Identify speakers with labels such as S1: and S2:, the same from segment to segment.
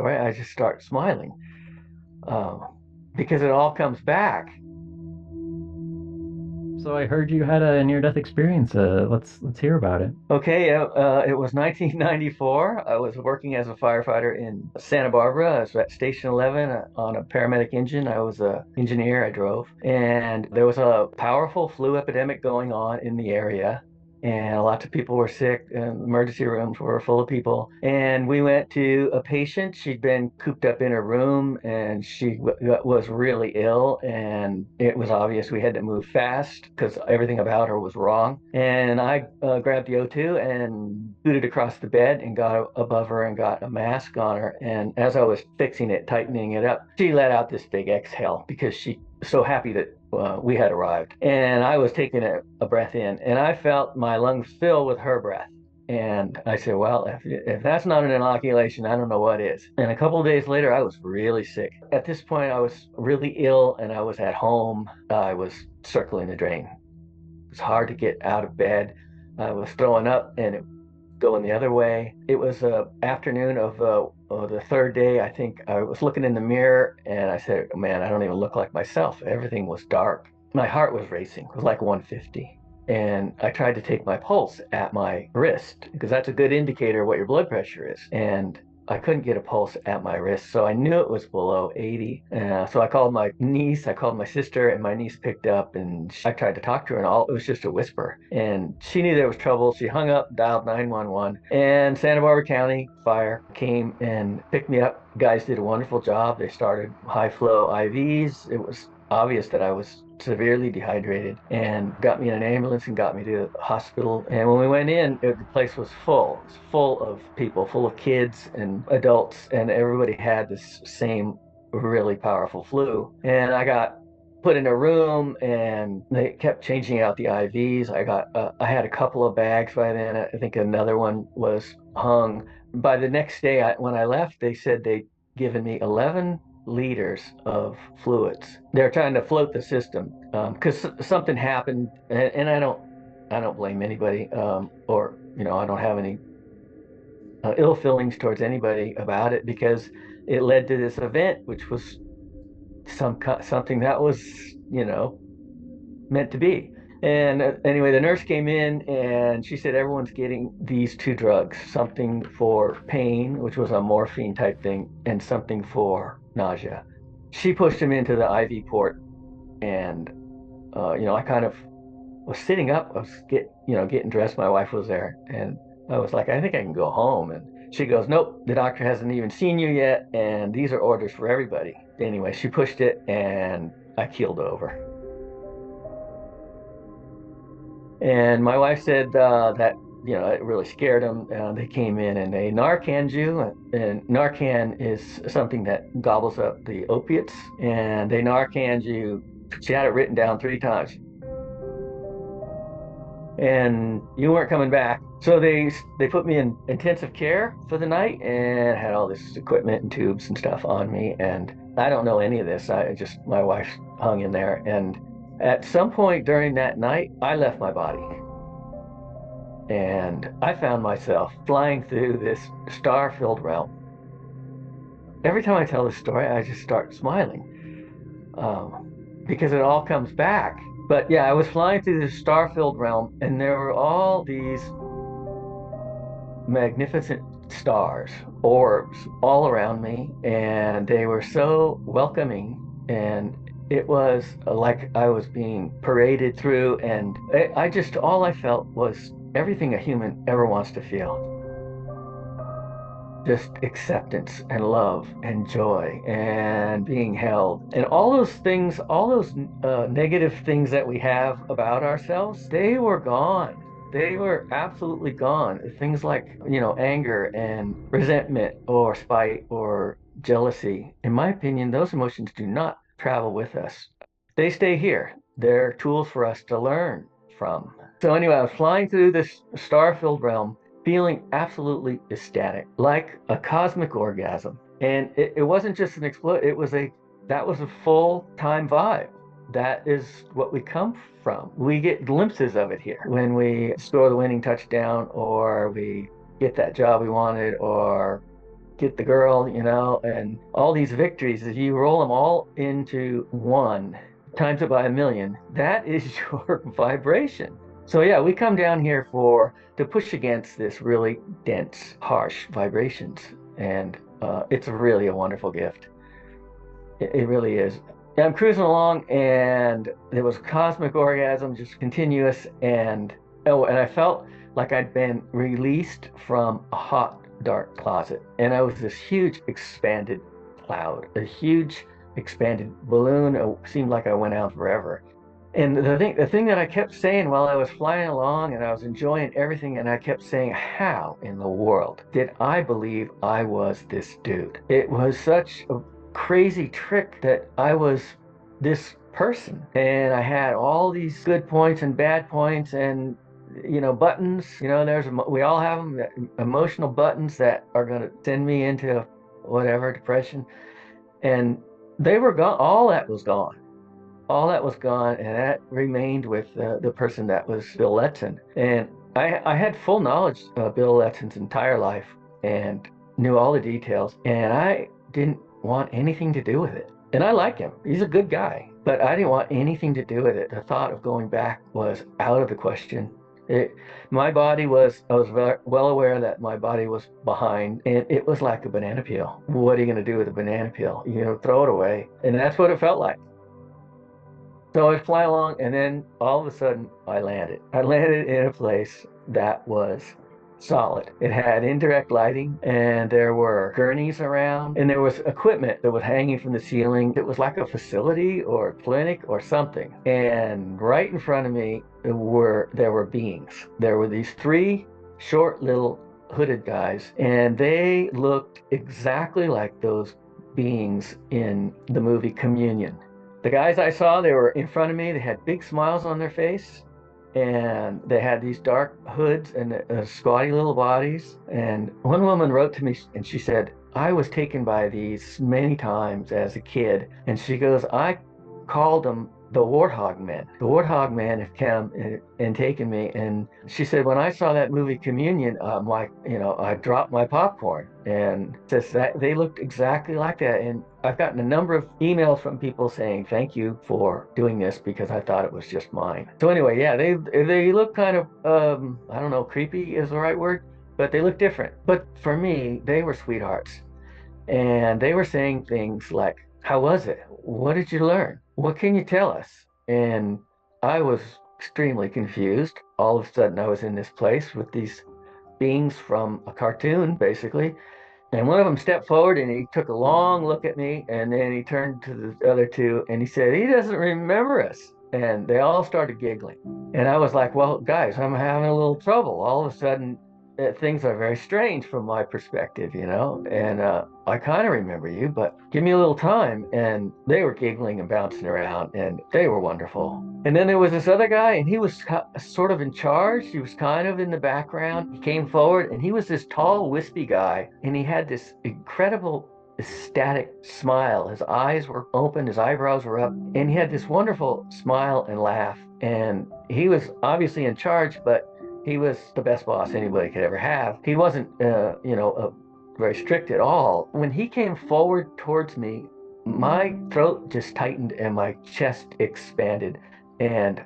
S1: story, I just start smiling um, because it all comes back.
S2: So I heard you had a near-death experience. Let's hear about it.
S1: Okay, it was 1994. I was working as a firefighter in Santa Barbara. I was at Station 11 on a paramedic engine. I was a engineer. I drove, and there was a powerful flu epidemic going on in the area. And lots of people were sick, and emergency rooms were full of people. And we went to a patient. She'd been cooped up in her room, and she was really ill. And it was obvious we had to move fast because everything about her was wrong. And I grabbed the O2 and booted across the bed and got above her and got a mask on her. And as I was fixing it, tightening it up, she let out this big exhale because she was so happy that we had arrived. And I was taking a breath in, and I felt my lungs fill with her breath. And I said, well, if that's not an inoculation, I don't know what is. And a couple of days later, I was really sick. At this point, I was really ill and I was at home. I was circling the drain. It was hard to get out of bed. I was throwing up and it going the other way. It was afternoon of the third day. I think I was looking in the mirror and I said, man, I don't even look like myself. Everything was dark. My heart was racing. It was like 150. And I tried to take my pulse at my wrist because that's a good indicator of what your blood pressure is. And I couldn't get a pulse at my wrist, so I knew it was below 80. So I called my niece, I called my sister, and my niece picked up, and I tried to talk to her, and all it was just a whisper. And she knew there was trouble. She hung up, dialed 911, and Santa Barbara County Fire came and picked me up. Guys did a wonderful job. They started high flow IVs. It was obvious that I was severely dehydrated and got me in an ambulance and got me to the hospital. And when we went in, the place was full. It was full of people, full of kids and adults, and everybody had this same really powerful flu. And I got put in a room and they kept changing out the IVs. I had a couple of bags by then. I think another one was hung. By the next day, when I left, they said they'd given me 11 liters of fluids. They're trying to float the system because something happened, and I don't blame anybody, or I don't have any ill feelings towards anybody about it because it led to this event, which was something that was you know meant to be. And anyway, the nurse came in and she said everyone's getting these two drugs, something for pain, which was a morphine type thing, and something for nausea. She pushed him into the IV port, and I kind of was sitting up. I was getting dressed. My wife was there, and I was like, I think I can go home. And she goes, nope, the doctor hasn't even seen you yet, and these are orders for everybody. Anyway, she pushed it, and I keeled over. And my wife said that it really scared them. They came in and they Narcaned you, and Narcan is something that gobbles up the opiates. And they Narcaned you. She had it written down 3 times, and you weren't coming back. So they put me in intensive care for the night and had all this equipment and tubes and stuff on me. And I don't know any of this. I just my wife hung in there, and at some point during that night, I left my body. And I found myself flying through this star-filled realm. Every time I tell this story, I just start smiling because it all comes back. But yeah, I was flying through this star-filled realm, and there were all these magnificent stars, orbs all around me, and they were so welcoming. And it was like I was being paraded through, and all I felt was everything a human ever wants to feel. Just acceptance and love and joy and being held. And all those things, all those negative things that we have about ourselves, they were gone. They were absolutely gone. Things like, anger and resentment or spite or jealousy. In my opinion, those emotions do not travel with us. They stay here. They're tools for us to learn from. So anyway, I was flying through this star-filled realm, feeling absolutely ecstatic, like a cosmic orgasm. And it wasn't just an explosion, that was a full-time vibe. That is what we come from. We get glimpses of it here when we score the winning touchdown, or we get that job we wanted, or get the girl, and all these victories, if you roll them all into one, times it by a million, that is your vibration. So yeah, we come down here for to push against this really dense, harsh vibrations, and it's really a wonderful gift. It really is. And I'm cruising along, and there was cosmic orgasm, just continuous, and oh, and I felt like I'd been released from a hot, dark closet, and I was this huge, expanded cloud, a huge, expanded balloon. It seemed like I went out forever. And the thing that I kept saying while I was flying along and I was enjoying everything, and I kept saying, how in the world did I believe I was this dude? It was such a crazy trick that I was this person, and I had all these good points and bad points, and buttons. We all have them, emotional buttons that are going to send me into whatever depression, and they were gone. All that was gone, and that remained with the person that was Bill Letson. And I had full knowledge of Bill Letson's entire life and knew all the details, and I didn't want anything to do with it. And I like him. He's a good guy, but I didn't want anything to do with it. The thought of going back was out of the question. I was well aware that my body was behind, and it was like a banana peel. What are you going to do with a banana peel? Throw it away. And that's what it felt like. So I fly along, and then all of a sudden I landed. I landed in a place that was solid. It had indirect lighting, and there were gurneys around, and there was equipment that was hanging from the ceiling. It was like a facility or a clinic or something. And right in front of me there were beings. There were these three short little hooded guys, and they looked exactly like those beings in the movie Communion. The guys I saw, they were in front of me. They had big smiles on their face, and they had these dark hoods and squatty little bodies. And one woman wrote to me, and she said, I was taken by these many times as a kid. And she goes, I called them the Warthog Men. The Warthog Men have come and taken me. And she said, when I saw that movie Communion, I dropped my popcorn. And says that they looked exactly like that. And I've gotten a number of emails from people saying, thank you for doing this because I thought it was just mine. So anyway, yeah, they look kind of, I don't know, creepy is the right word, but they look different. But for me, they were sweethearts. And they were saying things like, how was it? What did you learn? What can you tell us? And I was extremely confused. All of a sudden, I was in this place with these beings from a cartoon, basically. And one of them stepped forward and he took a long look at me, and then he turned to the other two and he said, he doesn't remember us. And they all started giggling. And I was like, well, guys, I'm having a little trouble. All of a sudden, things are very strange from my perspective, and I kind of remember you, but give me a little time. And they were giggling and bouncing around, and they were wonderful. And then there was this other guy, and he was sort of in charge. He was kind of in the background. He came forward, and he was this tall, wispy guy, and he had this incredible ecstatic smile. His eyes were open, his eyebrows were up, and he had this wonderful smile and laugh. And he was obviously in charge, but he was the best boss anybody could ever have. He wasn't, very strict at all. When he came forward towards me, my throat just tightened and my chest expanded. And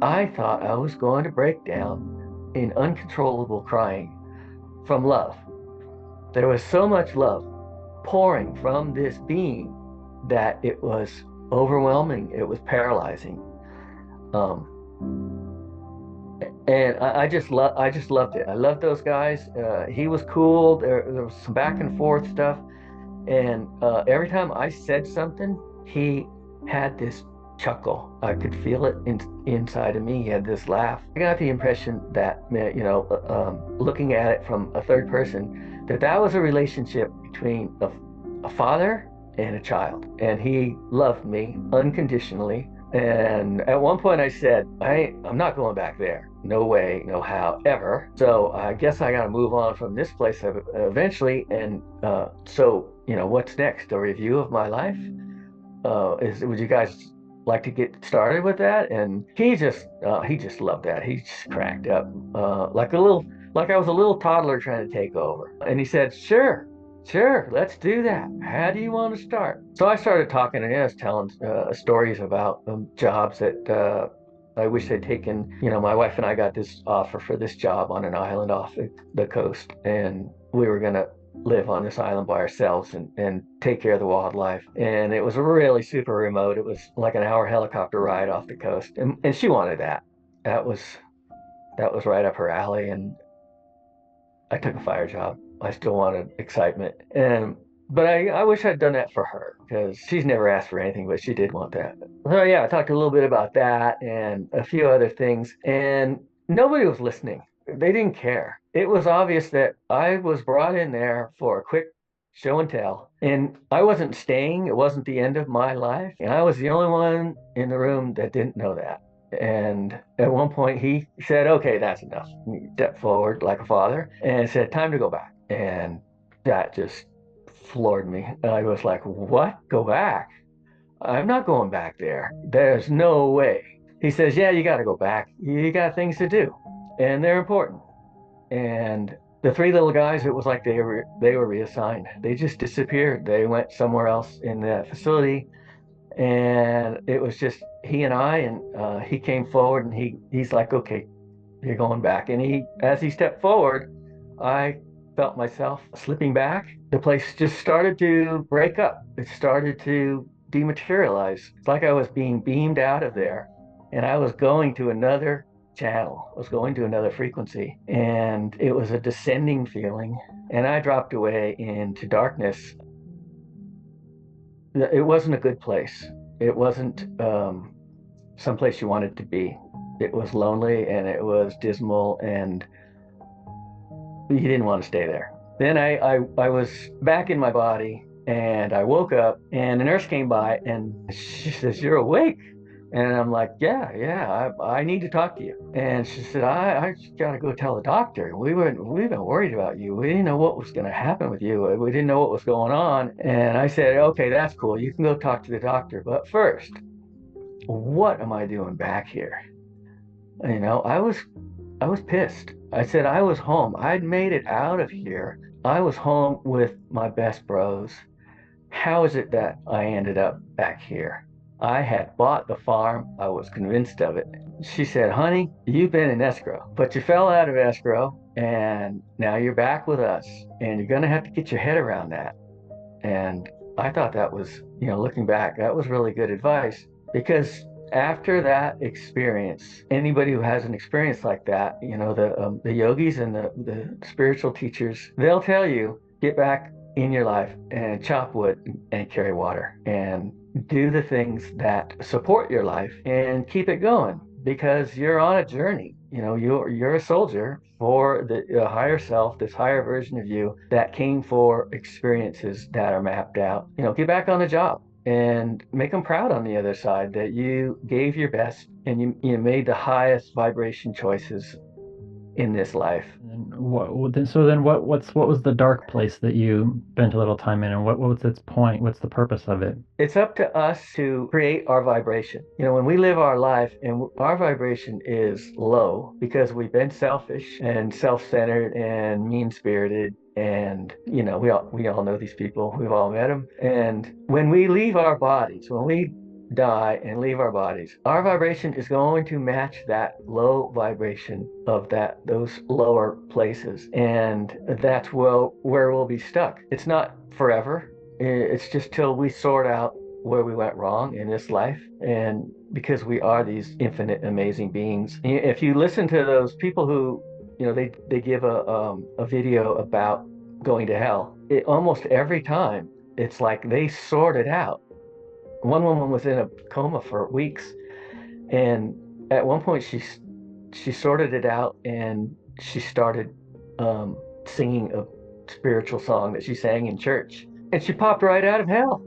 S1: I thought I was going to break down in uncontrollable crying from love. There was so much love pouring from this being that it was overwhelming. It was paralyzing. Um, and I just loved it. I loved those guys. He was cool. There was some back and forth stuff, and every time I said something, he had this chuckle. I could feel it inside of me. He had this laugh. I got the impression that, looking at it from a third person, that was a relationship between a father and a child, and he loved me unconditionally. And at one point I said, I'm not going back there. No way, no how, ever. So I guess I got to move on from this place eventually. And so, what's next? A review of my life? Would you guys like to get started with that? And he just loved that. He just cracked up like I was a little toddler trying to take over. And he said, sure. Sure, let's do that. How do you want to start? So I started talking, and I was telling stories about jobs that I wish I'd taken. My wife and I got this offer for this job on an island off the coast, and we were going to live on this island by ourselves and take care of the wildlife. And it was really super remote. It was like an hour helicopter ride off the coast, and she wanted that. That was that was right up her alley, and I took a fire job. I still wanted excitement. But I wish I'd done that for her because she's never asked for anything, but she did want that. So yeah, I talked a little bit about that and a few other things, and nobody was listening. They didn't care. It was obvious that I was brought in there for a quick show and tell, and I wasn't staying. It wasn't the end of my life, and I was the only one in the room that didn't know that. And at one point, he said, "Okay, that's enough." He stepped forward like a father and said, "Time to go back." And that just floored me. I was like, "What? Go back? I'm not going back there. There's no way." He says, "Yeah, you got to go back. You got things to do, and they're important." And the three little guys, it was like they were reassigned. They just disappeared. They went somewhere else in the facility, and it was just he and I, and he came forward, and he's like, "Okay, you're going back." And as he stepped forward, I felt myself slipping back. The place just started to break up. It started to dematerialize. It's like I was being beamed out of there, and I was going to another channel. I was going to another frequency, and it was a descending feeling. And I dropped away into darkness. It wasn't a good place. It wasn't someplace you wanted to be. It was lonely and it was dismal, and you didn't want to stay there. Then I was back in my body, and I woke up, and a nurse came by and she says, "You're awake." And I'm like, "Yeah, yeah, I need to talk to you." And she said, I just got to go tell the doctor. We've been worried about you. We didn't know what was going to happen with you. We didn't know what was going on. And I said, "Okay, that's cool. You can go talk to the doctor. But first, what am I doing back here?" I was pissed. I said I was home. I'd made it out of here. I was home with my best bros. How is it that I ended up back here? I had bought the farm. I was convinced of it. She said, "Honey, you've been in escrow, but you fell out of escrow, and now you're back with us, and you're going to have to get your head around that." And I thought that was, looking back, that was really good advice, because after that experience, anybody who has an experience like that, the yogis and the spiritual teachers, they'll tell you, get back in your life and chop wood and carry water and do the things that support your life and keep it going, because you're on a journey. You're a soldier for the higher self, this higher version of you that came for experiences that are mapped out. Get back on the job and make them proud on the other side that you gave your best, and you made the highest vibration choices in this life.
S2: And what was the dark place that you spent a little time in, and what was its point? What's the purpose of it?
S1: It's up to us to create our vibration. When we live our life and our vibration is low because we've been selfish and self-centered and mean-spirited, and we all know these people. We've all met them. And when we leave our bodies, when we die and leave our bodies, our vibration is going to match that low vibration of those lower places, and that's where we'll be stuck. It's not forever. It's just till we sort out where we went wrong in this life. And because we are these infinite, amazing beings. If you listen to those people who, they give a video about going to hell, almost every time it's like they sort it out. One woman was in a coma for weeks, and at one point she sorted it out, and she started singing a spiritual song that she sang in church, and she popped right out of hell.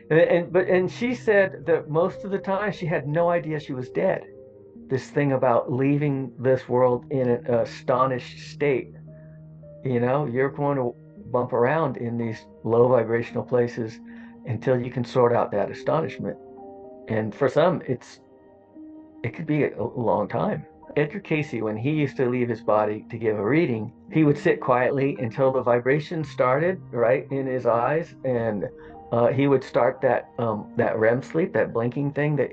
S1: And she said that most of the time she had no idea she was dead. This thing about leaving this world in an astonished state. You're going to bump around in these low vibrational places until you can sort out that astonishment. And for some, it could be a long time. Edgar Casey, when he used to leave his body to give a reading, he would sit quietly until the vibration started right in his eyes, and he would start that REM sleep, that blinking thing that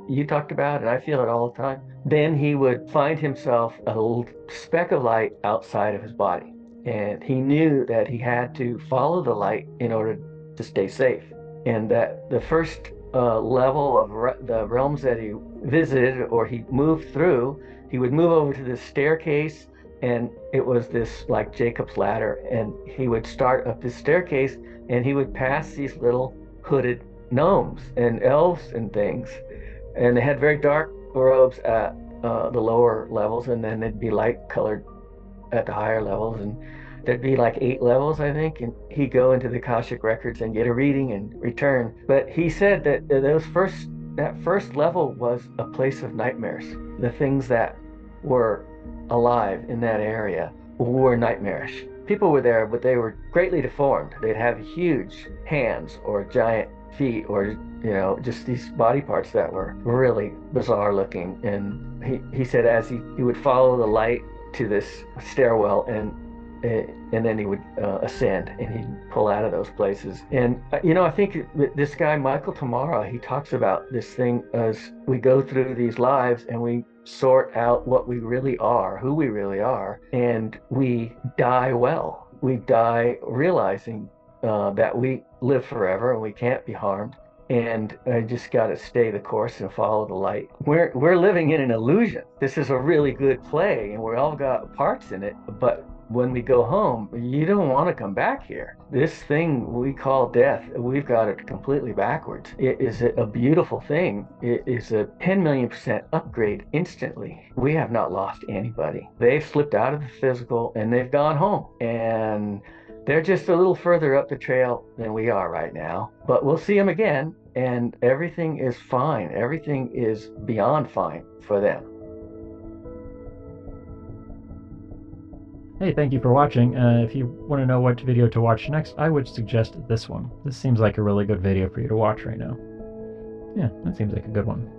S1: you talked about, and I feel it all the time. Then he would find himself a little speck of light outside of his body, and he knew that he had to follow the light in order to stay safe, and that the first level of the realms that he visited or he moved through, he would move over to this staircase, and it was this like Jacob's ladder, and he would start up this staircase, and he would pass these little hooded gnomes and elves and things, and they had very dark robes at the lower levels, and then they'd be light colored at the higher levels, and there'd be like 8 levels, I think, and he'd go into the Akashic records and get a reading and return. But he said that that first level was a place of nightmares. The things that were alive in that area were nightmarish. People were there, but they were greatly deformed. They'd have huge hands or giant feet, or just these body parts that were really bizarre looking. And he said as he would follow the light to this stairwell, and then he would ascend, and he'd pull out of those places. And I think this guy Michael Tamara, he talks about this thing as we go through these lives and we sort out what we really are, who we really are, and we die well. We die realizing that we live forever and we can't be harmed. And I just got to stay the course and follow the light. We're living in an illusion. This is a really good play, and we all got parts in it. But when we go home, you don't want to come back here. This thing we call death, we've got it completely backwards. It is a beautiful thing. It is a 10,000,000% upgrade instantly. We have not lost anybody. They've slipped out of the physical and they've gone home. And they're just a little further up the trail than we are right now, but we'll see them again, and everything is fine. Everything is beyond fine for them.
S2: Hey, thank you for watching. If you want to know what video to watch next, I would suggest this one. This seems like a really good video for you to watch right now. Yeah, that seems like a good one.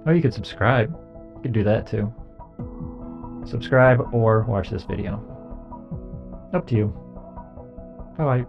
S2: Oh, you could subscribe. You could do that too. Subscribe or watch this video. Up to you. Bye-bye.